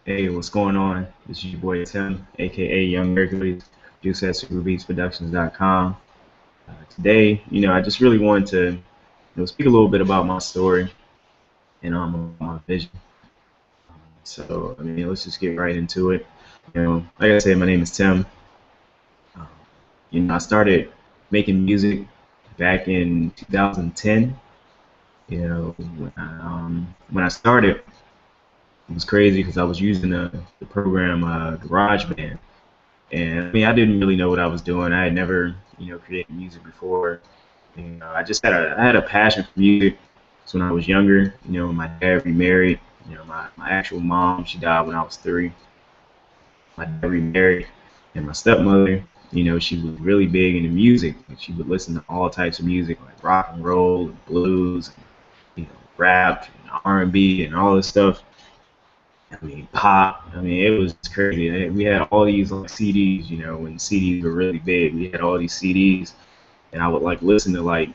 Hey, what's going on? This is your boy Tim, aka Young Hercules, Juice at SuperBeatsProductions.com. Today, I just really wanted to, speak a little bit about my story and my vision. So, let's just get right into it. Like I said, my name is Tim. Um, I started making music back in 2010. When I started, it was crazy because I was using the program GarageBand. And I didn't really know what I was doing. I had never, created music before. I had a passion for music. So when I was younger, my dad remarried. My actual mom, she died when I was 3. My dad remarried, and my stepmother, she was really big into music. Like, she would listen to all types of music, like rock and roll, and blues, rap, and R&B, and all this stuff. Pop. It was crazy. We had all these like CDs, when CDs were really big. We had all these CDs, and I would like listen to like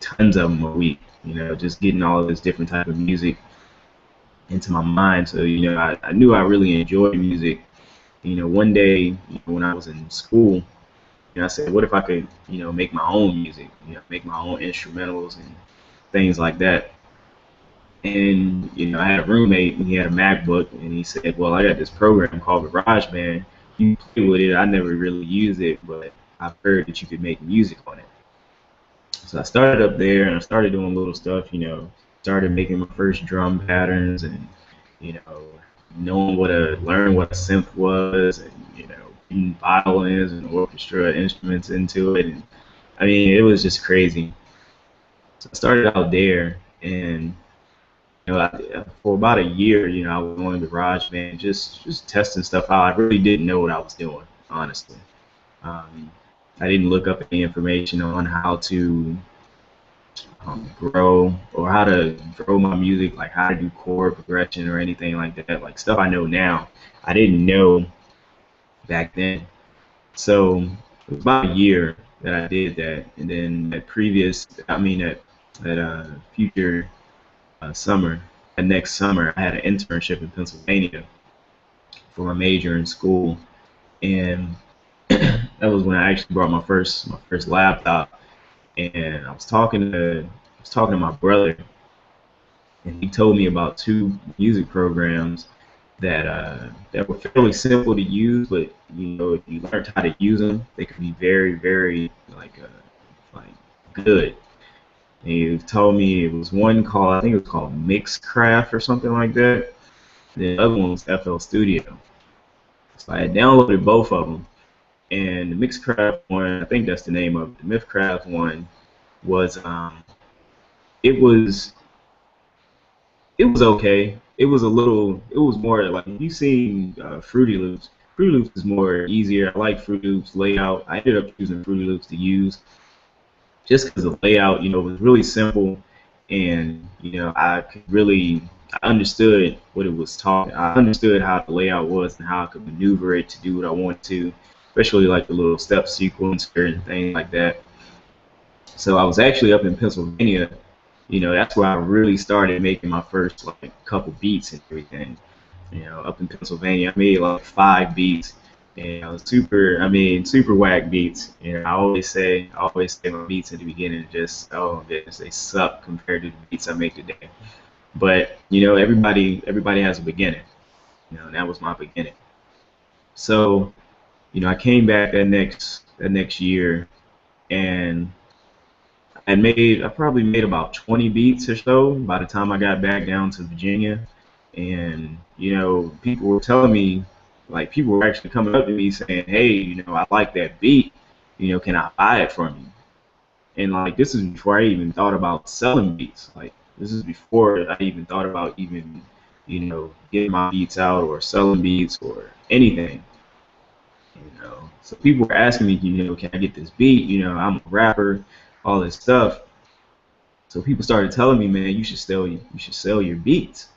tons of them a week. Just getting all of this different type of music into my mind. So I knew I really enjoyed music. One day, when I was in school, I said, what if I could, make my own music, make my own instrumentals and things like that. And I had a roommate, and he had a MacBook, and he said, "Well, I got this program called GarageBand. You play with it. I never really use it, but I've heard that you could make music on it." So I started up there, and I started doing little stuff. Started making my first drum patterns, and you know, knowing learn what a synth was, and putting violins and orchestra instruments into it, and it was just crazy. So I started out there, and for about a year, I was on the garage band, just testing stuff out. I really didn't know what I was doing, honestly. Um, I didn't look up any information on how to grow or how to grow my music, like how to do chord progression or anything like that. Like stuff I know now, I didn't know back then. So it was about a year that I did that, and then that future summer, that next summer, I had an internship in Pennsylvania for my major in school, and that was when I actually brought my first laptop, and I was talking to my brother, and he told me about two music programs that were fairly simple to use, but if you learned how to use them, they could be very, very like good. And he told me it was one called, I think it was called Mixcraft or something like that. The other one was FL Studio. So I had downloaded both of them, and the Mixcraft one, I think that's the name of it. The Mixcraft one was it was it was okay. It was a little. It was more like if you seen Fruity Loops. Fruity Loops is more easier. I like Fruity Loops layout. I ended up choosing Fruity Loops to use just because the layout, was really simple, and I could really I understood what it was talking. I understood how the layout was and how I could maneuver it to do what I want to, especially like the little step sequence and things like that. So I was actually up in Pennsylvania. That's where I really started making my first like couple beats and everything. Up in Pennsylvania, I made like 5 beats, and I was super whack beats. I always say my beats in the beginning just, oh goodness, they suck compared to the beats I make today. But everybody has a beginning. And that was my beginning. So I came back that next year, and I probably made about 20 beats or so by the time I got back down to Virginia. And people were telling me, like, people were actually coming up to me saying, "Hey, I like that beat. Can I buy it from you?" And like, this is before I even thought about selling beats. Like, this is before I even thought about even getting my beats out or selling beats or anything. So people were asking me, can I get this beat? I'm a rapper, all this stuff. So people started telling me, man, you should sell your beats.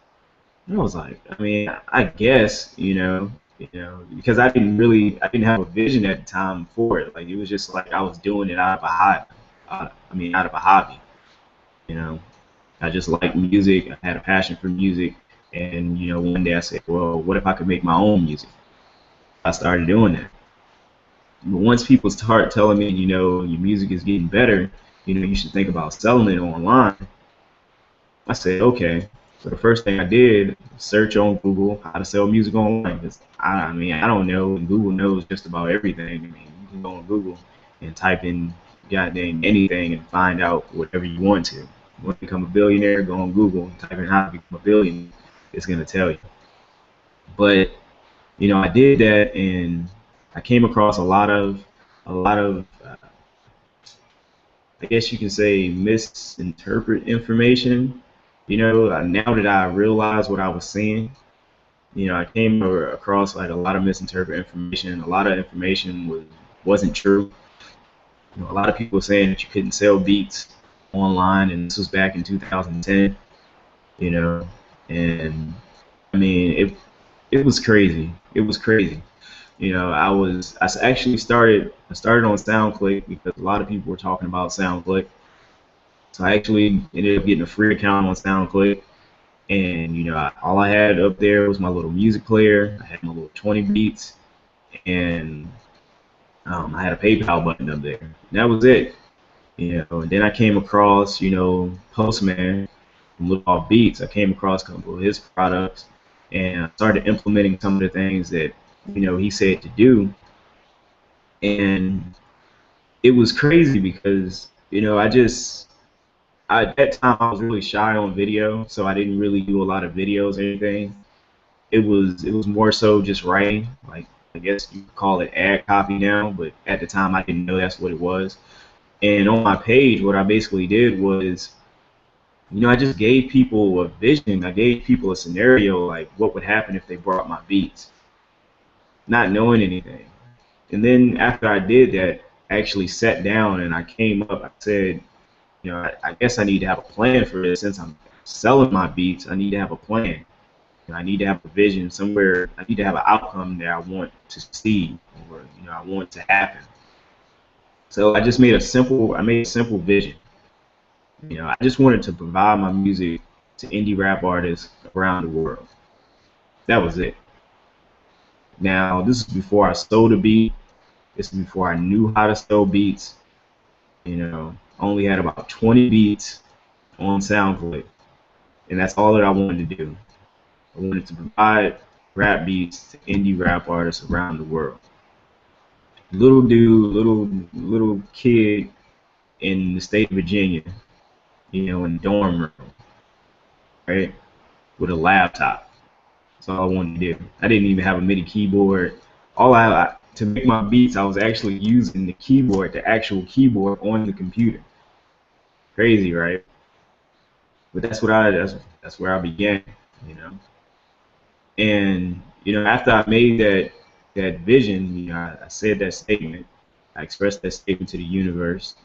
And I was like, I guess, because I didn't have a vision at the time for it. Like, it was just like I was doing it out of a hobby. Out of a hobby. You know, I just like music. I had a passion for music, And one day I said, well, what if I could make my own music? I started doing that. But once people start telling me, your music is getting better, you should think about selling it online. I said, okay. So the first thing I did, search on Google how to sell music online. 'Cause I mean, I don't know, and Google knows just about everything. I mean, you can go on Google and type in goddamn anything and find out whatever you want to. You want to become a billionaire? Go on Google and type in how to become a billionaire. It's gonna tell you. But I did that, and I came across a lot of I guess you can say misinterpret information. Now that I realize what I was seeing, I came across like a lot of misinterpreted information. A lot of information wasn't true. A lot of people were saying that you couldn't sell beats online, and this was back in 2010. You know, and I mean it was crazy. It was crazy. Actually started on SoundClick because a lot of people were talking about SoundClick. So I actually ended up getting a free account on SoundClick, and all I had up there was my little music player. I had my little 20 beats, and I had a PayPal button up there. And that was it. And then I came across Postman from Look Off Beats. I came across a couple of his products, and I started implementing some of the things that he said to do, and it was crazy because at that time I was really shy on video, so I didn't really do a lot of videos or anything. It was more so just writing, like I guess you could call it ad copy now, but at the time I didn't know that's what it was. And on my page, what I basically did was, I just gave people a vision. I gave people a scenario, like what would happen if they brought my beats, not knowing anything. And then after I did that, I actually sat down and I came up. I said, I guess I need to have a plan for this. Since I'm selling my beats, I need to have a plan. I need to have a vision somewhere. I need to have an outcome that I want to see, or I want to happen. So I made a simple vision. I just wanted to provide my music to indie rap artists around the world. That was it. Now, this is before I sold a beat. This is before I knew how to sell beats. I only had about 20 beats on SoundCloud, and that's all that I wanted to do. I wanted to provide rap beats to indie rap artists around the world. Little dude, little kid in the state of Virginia, in the dorm room, right, with a laptop. That's all I wanted to do. I didn't even have a MIDI keyboard. To make my beats, I was actually using the keyboard, the actual keyboard on the computer. Crazy, right? But that's where I began, you know. And after I made that vision, I said that statement. I expressed that statement to the universe.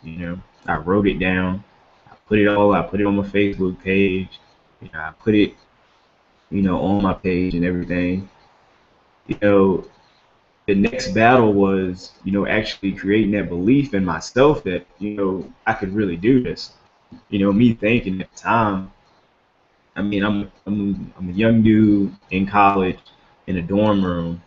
I wrote it down. I put it on my Facebook page. I put it, on my page and everything. You know, the next battle was, actually creating that belief in myself that, I could really do this. Me thinking at the time, I mean, I'm a young dude in college in a dorm room,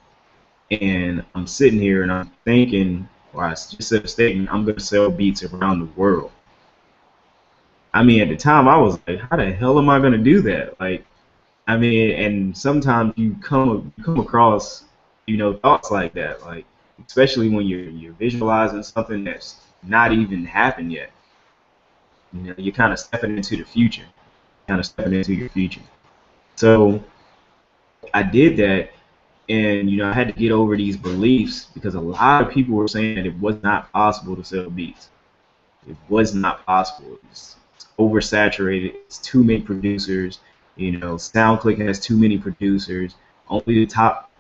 and I'm sitting here and I'm thinking, or I just said a statement, I'm gonna sell beats around the world. I mean, at the time, I was like, how the hell am I gonna do that? Like, I mean, and sometimes you come across, thoughts like that, like especially when you're visualizing something that's not even happened yet. You're kind of stepping into the future, kind of stepping into your future. So I did that, and I had to get over these beliefs because a lot of people were saying that it was not possible to sell beats. It was not possible. It's oversaturated. It's too many producers. SoundClick has too many producers. Only the top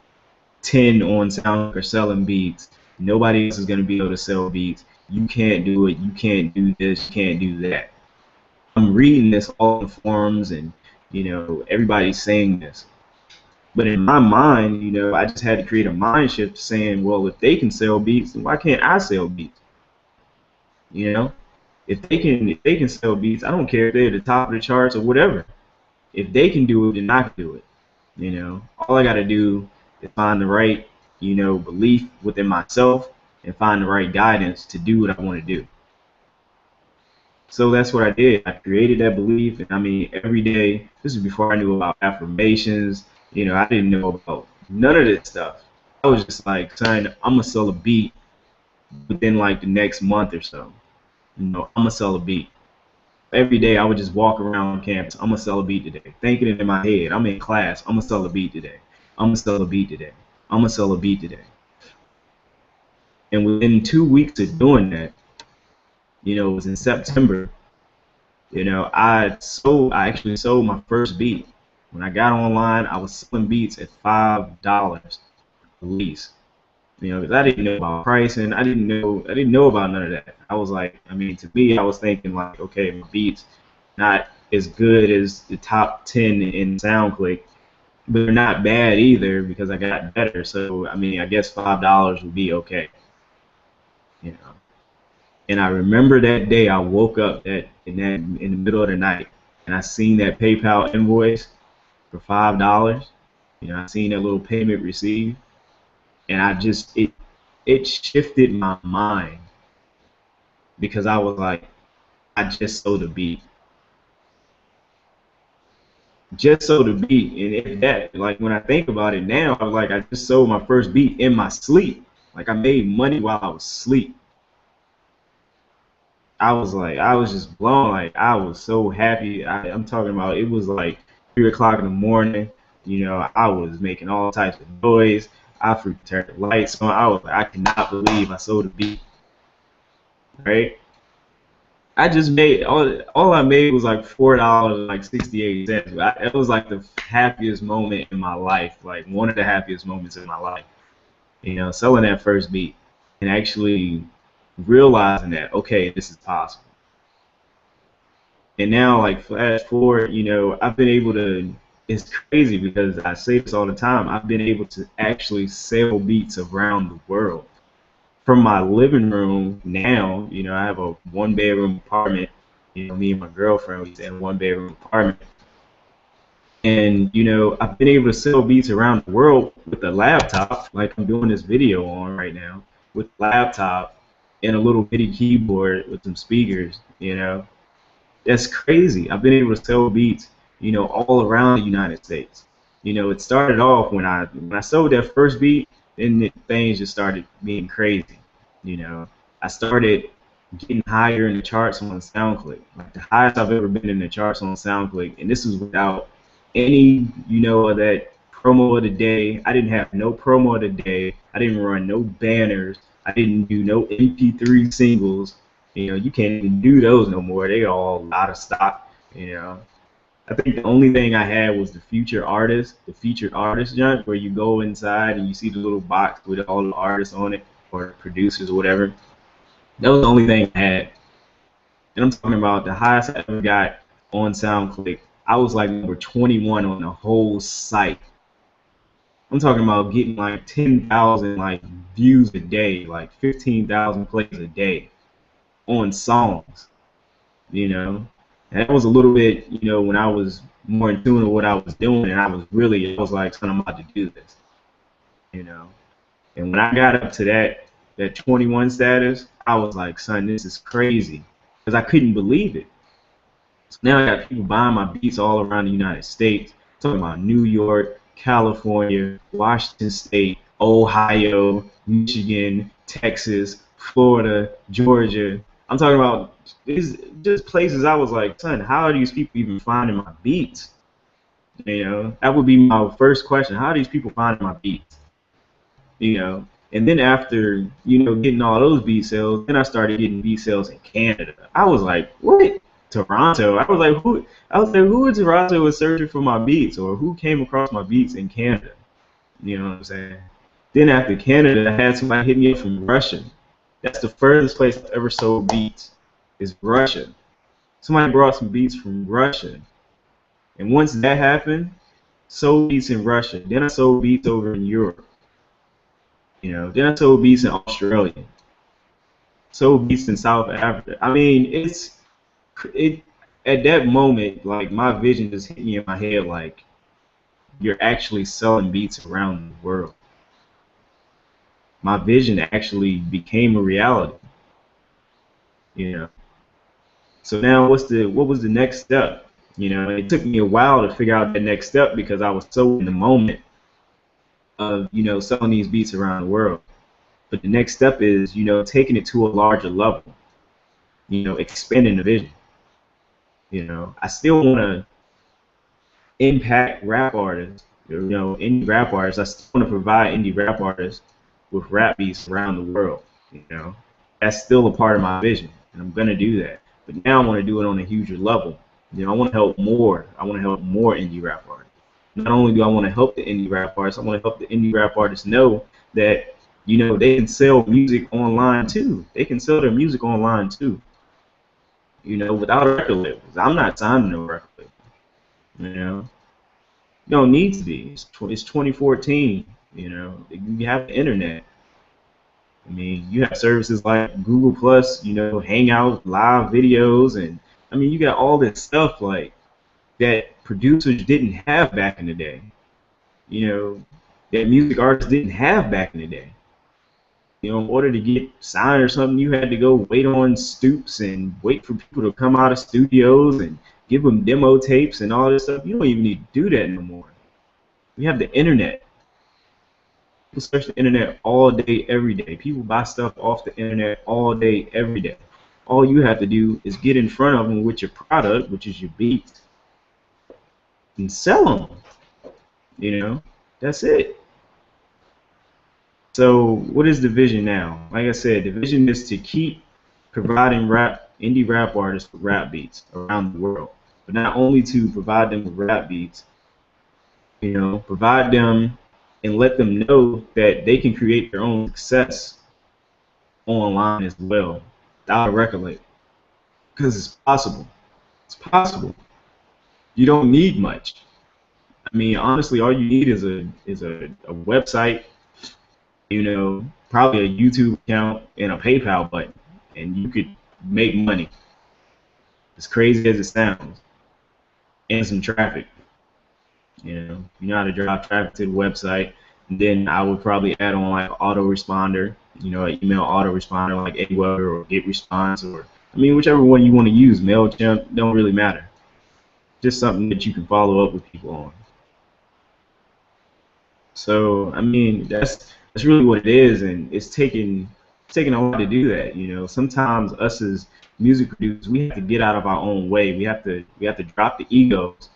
10 on SoundClick are selling beats. Nobody else is going to be able to sell beats. You can't do it. You can't do this. You can't do that. I'm reading this all in forums, and everybody's saying this. But in my mind, I just had to create a mind shift saying, well, if they can sell beats, then why can't I sell beats? You know, if they can sell beats, I don't care if they're at the top of the charts or whatever. If they can do it, then I can do it. You know, all I got to do is find the right, belief within myself and find the right guidance to do what I want to do. So that's what I did. I created that belief, and I mean, every day. This is before I knew about affirmations. I didn't know about none of this stuff. I was just like, son, I'm gonna sell a beat within like the next month or so. I'm gonna sell a beat. Every day I would just walk around campus. I'm gonna sell a beat today. Thinking it in my head. I'm in class. I'm gonna sell a beat today. I'm gonna sell a beat today. I'm gonna sell a beat today. And within 2 weeks of doing that, it was in September. I actually sold my first beat. When I got online, I was selling beats at $5 at least. 'Cause I didn't know about pricing. I didn't know about none of that. I was like, I mean, to me, I was thinking like, okay, my beats not as good as the top 10 in SoundClick, but they're not bad either because I got better. So I mean, I guess $5 would be okay. You know. And I remember that day I woke up in the middle of the night and I seen that PayPal invoice for $5. I seen that little payment received, and it shifted my mind because I was like, I just sold a beat. Just sold a beat, and if that, like when I think about it now, I was like, I just sold my first beat in my sleep. Like I made money while I was asleep. I was just blown. Like I was so happy. I'm talking about it was like 3 o'clock in the morning. I was making all types of noise. I freaking turned the lights on. I was like, I cannot believe I sold a beat. Right? I just made all I made was like $4 and like 68 cents. It was like the happiest moment in my life. Like one of the happiest moments in my life. Selling that first beat and actually realizing that okay, this is possible. And now, like flash forward, I've been able to. It's crazy because I say this all the time. I've been able to actually sell beats around the world from my living room. Now, I have a one-bedroom apartment. Me and my girlfriend we stay in a one-bedroom apartment, and I've been able to sell beats around the world with a laptop, like I'm doing this video on right now, with a laptop and a little MIDI keyboard with some speakers. That's crazy. I've been able to sell beats, all around the United States. It started off when I sold that first beat, then things just started being crazy. I started getting higher in the charts on SoundClick, like the highest I've ever been in the charts on SoundClick, and this was without any, of that promo of the day. I didn't have no promo of the day. I didn't run no banners. I didn't do no MP3 singles. You can't even do those no more. They all out of stock. I think the only thing I had was the featured artist junk, where you go inside and you see the little box with all the artists on it or producers or whatever. That was the only thing I had. And I'm talking about the highest I ever got on SoundClick. I was like number 21 on the whole site. I'm talking about getting like 10,000 like views a day, like 15,000 plays a day on songs, And that was a little bit, when I was more in tune with what I was doing, and I was like, son, I'm about to do this, And when I got up to that 21 status, I was like, son, this is crazy, because I couldn't believe it. So now I got people buying my beats all around the United States, talking about New York, California, Washington State, Ohio, Michigan, Texas, Florida, Georgia. I'm talking about these just places I was like, son, how are these people even finding my beats? That would be my first question. How are these people finding my beats? And then after, getting all those beat sales, then I started getting beat sales in Canada. I was like, what? Toronto? I was like, who in Toronto was searching for my beats, or who came across my beats in Canada? You know what I'm saying? Then after Canada, I had somebody hit me up from Russia. That's the furthest place I've ever sold beats, is Russia. Somebody brought some beats from Russia. And once that happened, sold beats in Russia. Then I sold beats over in Europe. Then I sold beats in Australia. Sold beats in South Africa. I mean, it at that moment, like my vision just hit me in my head like, you're actually selling beats around the world. My vision actually became a reality, you know. So now what was the next step? You know, it took me a while to figure out the next step because I was so in the moment of, you know, selling these beats around the world. But the next step is, you know, taking it to a larger level, you know, expanding the vision. You know, I still want to impact rap artists, you know, indie rap artists. I still want to provide indie rap artists with rap beats around the world. You know, that's still a part of my vision, and I'm gonna do that. But now I want to do it on a huger level. You know, I want to help more. I want to help more indie rap artists. Not only do I want to help the indie rap artists, I want to help the indie rap artists know that, you know, they can sell music online too. They can sell their music online too. You know, without a record label. I'm not signing no record label. You know, you don't need to be. It's 2014. You know, you have the internet. I mean, you have services like Google Plus, you know, Hangout, live videos, and I mean, you got all this stuff like that producers didn't have back in the day. You know, that music artists didn't have back in the day. You know, in order to get signed or something, you had to go wait on stoops and wait for people to come out of studios and give them demo tapes and all this stuff. You don't even need to do that no more. We have the internet. People search the internet all day, every day. People buy stuff off the internet all day, every day. All you have to do is get in front of them with your product, which is your beats, and sell them. You know, that's it. So what is the vision now? Like I said, the vision is to keep providing indie rap artists with rap beats around the world. But not only to provide them with rap beats, you know, provide them and let them know that they can create their own success online as well without a record label. Because it's possible. It's possible. You don't need much. I mean, honestly, all you need is a website, you know, probably a YouTube account and a PayPal button, and you could make money. As crazy as it sounds, and some traffic. You know how to drive traffic to the website. And then I would probably add on like autoresponder, you know, an email autoresponder like Aweber or GetResponse, or I mean, whichever one you want to use. MailChimp, don't really matter. Just something that you can follow up with people on. So I mean, that's really what it is, and it's taking a lot to do that. You know, sometimes us as music producers, we have to get out of our own way. We have to drop the egos,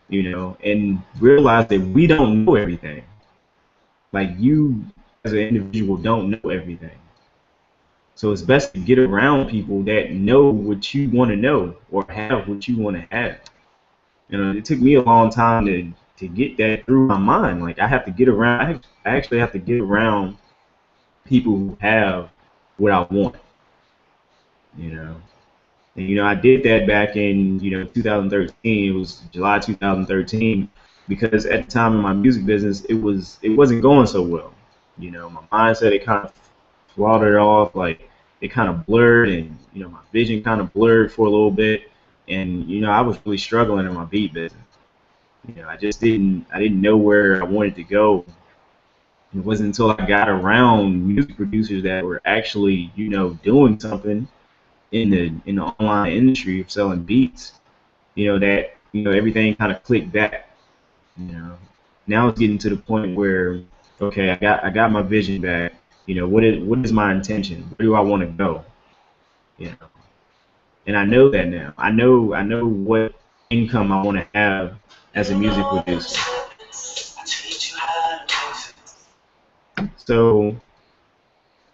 you know, and realize that we don't know everything. Like you, as an individual, don't know everything. So it's best to get around people that know what you want to know or have what you want to have. You know, it took me a long time to get that through my mind. Like I have to get around. I actually have to get around people who have what I want. You know, and you know I did that back in 2013. It was July 2013 because at the time in my music business it wasn't going so well. You know, my mindset it kind of slaughtered off, like it kind of blurred, and you know my vision kind of blurred for a little bit, and you know I was really struggling in my beat business. You know, I didn't know where I wanted to go. It wasn't until I got around music producers that were actually, you know, doing something in the online industry of selling beats, you know, that everything kind of clicked back. You know, now it's getting to the point where okay, I got my vision back. You know, what is my intention? Where do I want to go? You know, and I know that now. I know what income I want to have as a music producer. So,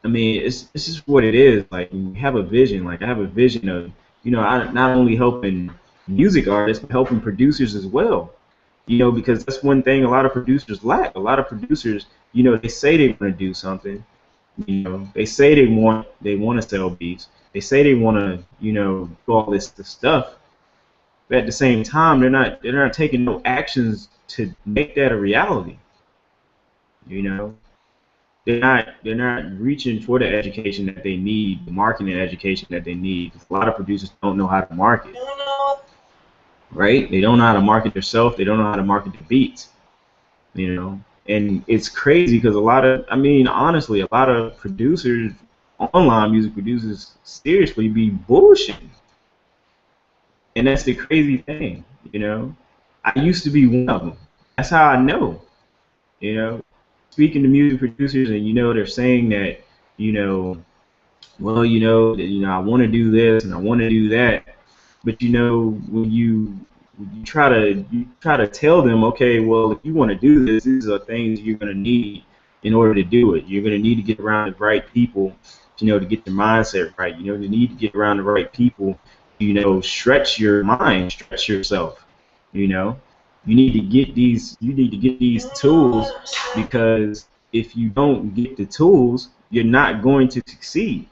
I mean, it's just what it is. Like, you have a vision. Like, I have a vision of, you know, I not only helping music artists, but helping producers as well. You know, because that's one thing a lot of producers lack. A lot of producers, you know, they say they want to do something. You know, they say they want to sell beats. They say they want to, you know, do all this stuff. But at the same time, they're not taking no actions to make that a reality. You know, they're not reaching for the education that they need, the marketing education that they need. A lot of producers don't know how to market, right? They don't know how to market themselves. They don't know how to market their beats. you know. And it's crazy because a lot of, I mean, honestly, a lot of producers, online music producers, seriously be bullshitting. And that's the crazy thing, you know. I used to be one of them. That's how I know, you know. Speaking to music producers, and they're saying that, you know, well, I want to do this and I want to do that, but when you try to tell them, okay, well, if you want to do this, these are things you're going to need in order to do it. You're going to need to get around the right people, to get your mindset right. You need to get around the right people. Stretch your mind, stretch yourself. You know, you need to get these tools, because if you don't get the tools, you're not going to succeed.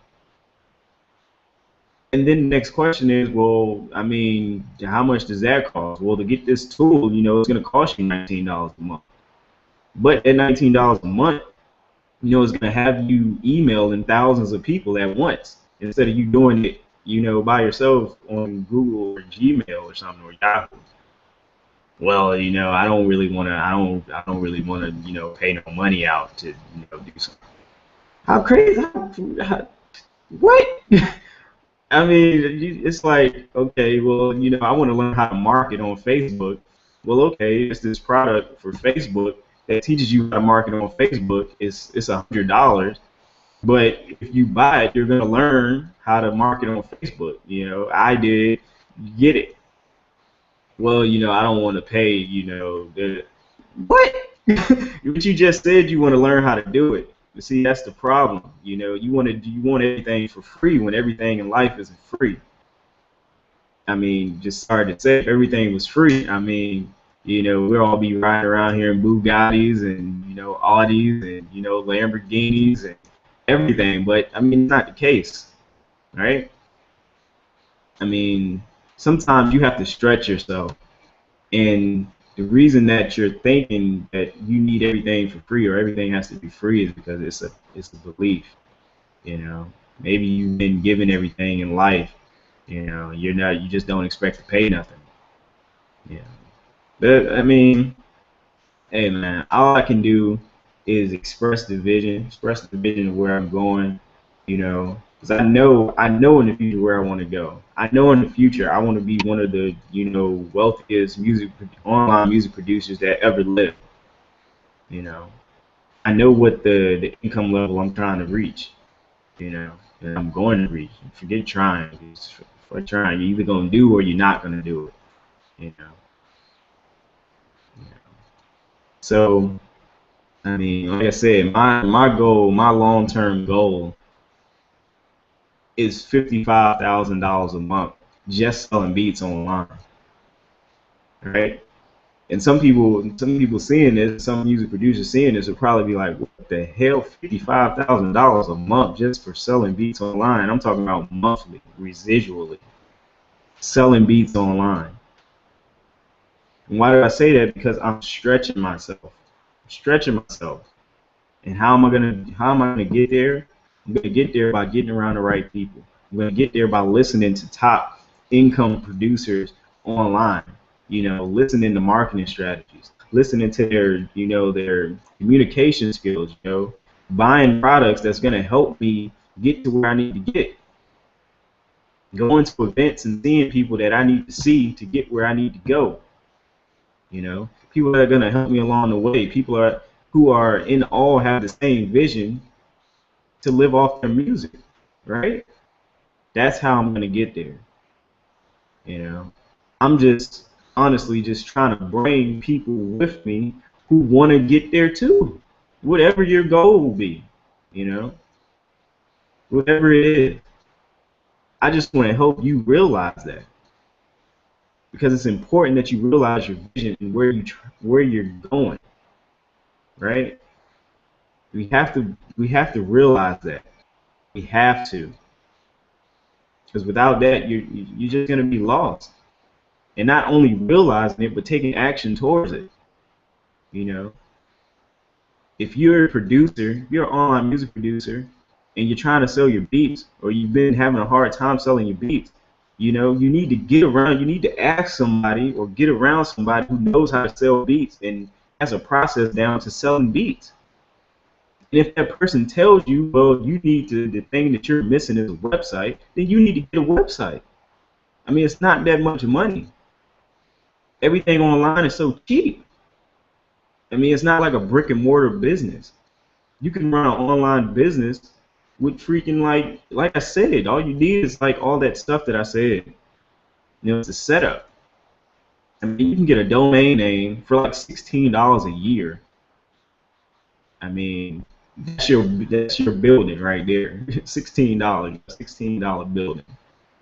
And then the next question is, well, I mean, how much does that cost? Well, to get this tool, it's going to cost you $19 a month. But at $19 a month, it's going to have you emailing thousands of people at once, instead of you doing it, by yourself on Google or Gmail or something, or Yahoo. Well, I don't really want to. I don't really want to, pay no money out to, do something. How crazy? What? I mean, it's like, okay, well, I want to learn how to market on Facebook. Well, okay, it's this product for Facebook that teaches you how to market on Facebook. It's $100, but if you buy it, you're gonna learn how to market on Facebook. I did get it. Well, I don't want to pay. What? But you just said you want to learn how to do it. But see, that's the problem. You want everything for free when everything in life isn't free. I mean, just sorry to say, if everything was free, I mean, we'd all be riding around here in Bugattis and, Audis and, Lamborghinis and everything. But I mean, it's not the case, right? I mean, sometimes you have to stretch yourself. And the reason that you're thinking that you need everything for free or everything has to be free is because it's a belief. You know, maybe you've been given everything in life. You just don't expect to pay nothing. Yeah. But I mean, hey man, all I can do is express the vision of where I'm going. Because I know in the future where I want to go. I know in the future I want to be one of the wealthiest online music producers that ever lived. You know, I know what the income level I'm trying to reach. And I'm going to reach. Forget trying. Because for trying, you're either gonna do or you're not gonna do it. You know. So I mean, like I said, my goal, my long term goal is $55,000 a month just selling beats online, right? And some people seeing this, some music producers seeing this will probably be like, "What the hell, $55,000 a month just for selling beats online?" I'm talking about monthly, residually, selling beats online. And why do I say that? Because I'm stretching myself. I'm stretching myself. And how am I gonna get there? I'm gonna get there by getting around the right people. I'm gonna get there by listening to top income producers online. Listening to marketing strategies, listening to their communication skills. Buying products that's gonna help me get to where I need to get. Going to events and seeing people that I need to see to get where I need to go. People that are gonna help me along the way. People who are in all have the same vision to live off their music, right? That's how I'm gonna get there. I'm just honestly just trying to bring people with me who want to get there too. Whatever your goal will be, you know, whatever it is. I just want to help you realize that, because it's important that you realize your vision and where you're going, right? We have to realize that. We have to, because without that, you're just gonna be lost. And not only realizing it, but taking action towards it. You know, if you're a producer, if you're an online music producer, and you're trying to sell your beats, or you've been having a hard time selling your beats, you need to get around. You need to ask somebody or get around somebody who knows how to sell beats, and has a process down to selling beats. And if that person tells you, well, you need to, the thing that you're missing is a website, then you need to get a website. I mean, it's not that much money. Everything online is so cheap. I mean, it's not like a brick and mortar business. You can run an online business with freaking like I said, all you need is like all that stuff that I said. You know, it's a setup. I mean, you can get a domain name for like $16 a year. I mean, that's your building right there. $16, $16 building.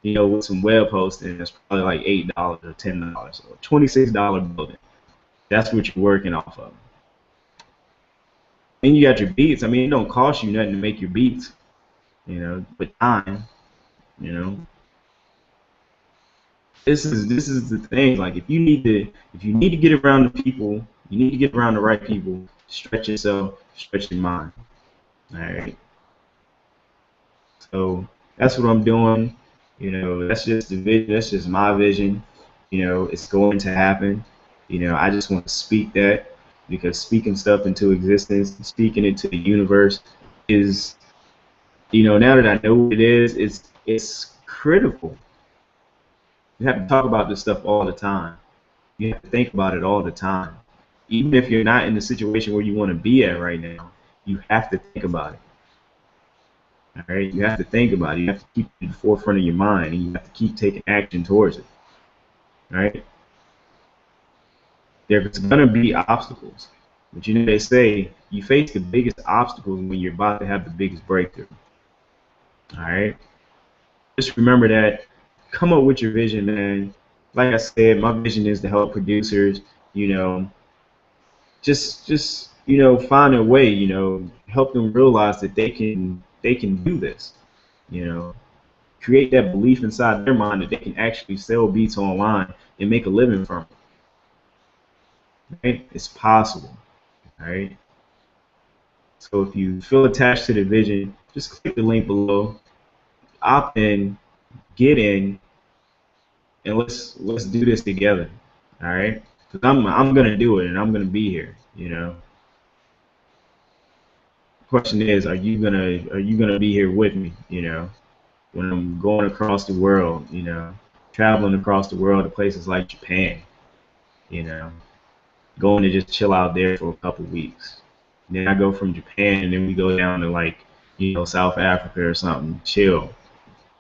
You know, with some web hosting, it's probably like $8 or $10. So $26 building. That's what you're working off of. And you got your beats. I mean, it don't cost you nothing to make your beats. You know, but time. You know, this is the thing. Like if you need to get around the people, you need to get around the right people. Stretch yourself, stretch your mind. All right. So that's what I'm doing. You know, that's just the vision. That's just my vision. You know, it's going to happen. You know, I just want to speak that because speaking stuff into existence, speaking it to the universe is, you know, now that I know what it is, it's critical. You have to talk about this stuff all the time. You have to think about it all the time. Even if you're not in the situation where you want to be at right now, you have to think about it. All right, you have to think about it. You have to keep it in the forefront of your mind, and you have to keep taking action towards it. All right. There's gonna be obstacles, but you know they say you face the biggest obstacles when you're about to have the biggest breakthrough. All right. Just remember that. Come up with your vision, man. Like I said, my vision is to help producers. You know, just you know, find a way. You know, help them realize that they can do this. You know, create that belief inside their mind that they can actually sell beats online and make a living from it. Right? It's possible. All right. So if you feel attached to the vision, just click the link below, opt in, get in, and let's do this together. All right. Because I'm gonna do it and I'm gonna be here. You know. The question is, are you gonna be here with me? You know, when I'm going across the world. You know, traveling across the world to places like Japan. You know, going to just chill out there for a couple weeks. Then I go from Japan, and then we go down to like, you know, South Africa or something, chill,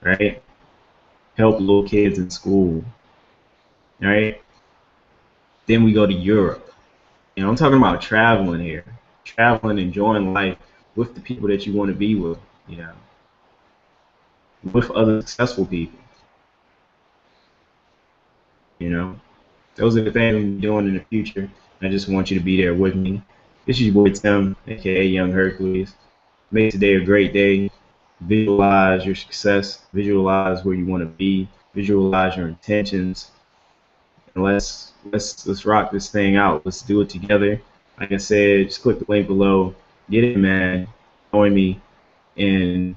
right? Help little kids in school, right? Then we go to Europe. You know, I'm talking about traveling here, traveling, enjoying life with the people that you want to be with, you know, with other successful people, you know. Those are the things I'm doing in the future. I just want you to be there with me. This is your boy Tim, aka Young Hercules. Make today a great day. Visualize your success. Visualize where you want to be. Visualize your intentions. And let's rock this thing out. Let's do it together. Like I said, just click the link below. Get it, man. Join me, and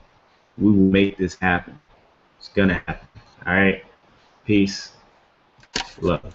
we will make this happen. It's gonna happen. All right. Peace. Love.